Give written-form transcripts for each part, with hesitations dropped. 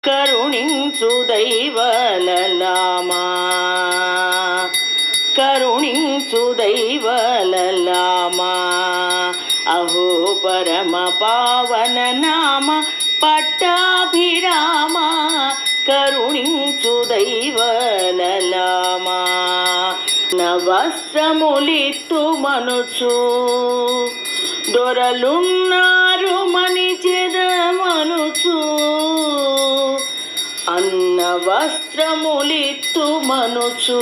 కరుణించు దైవలలామా కరుణించు దైవలలామా అహో పరమ పావన నామ పట్టాభిరామ కరుణించు దైవలలామా నవస్త్రములిత్తు మనుచు దొరలున్నారు మని చెదమనుచు అన్న వస్త్రములిత్తు మనుచు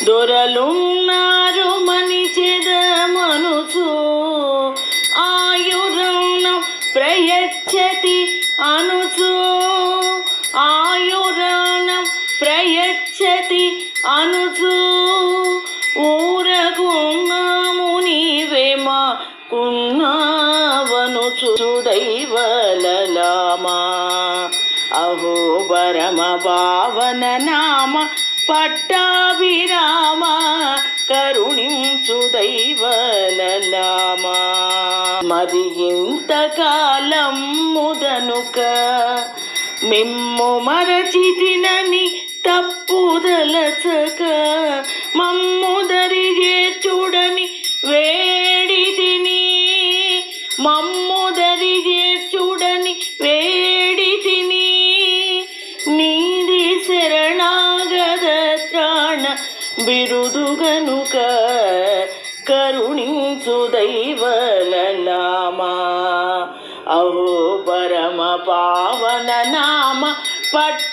దొరలున్నారు మని చెదమనుచు ఆయుర్ణం ప్రయచ్చతి అనుచు ఆయుర్ణం ప్రయచ్చతి అనుచు ఊరకున్నాము నీవేమా కున్నావనుచు దైవలలామా అహో పరమ పావన నామ పట్టాభిరామ కరుణించు దైవలలామా మరి ఇంతకాలం ముదనుక మిమ్ము మరచితినని తప్పుదలచక మమ్ము దరిగే చూడని వేడితిని మమ్ము దరిగే చూడని వేడితిని నీది శరణాగత త్రాణ బిరుదుగనుక కరుణించు దైవలలామా అహో పరమ పావన నామ పట్ట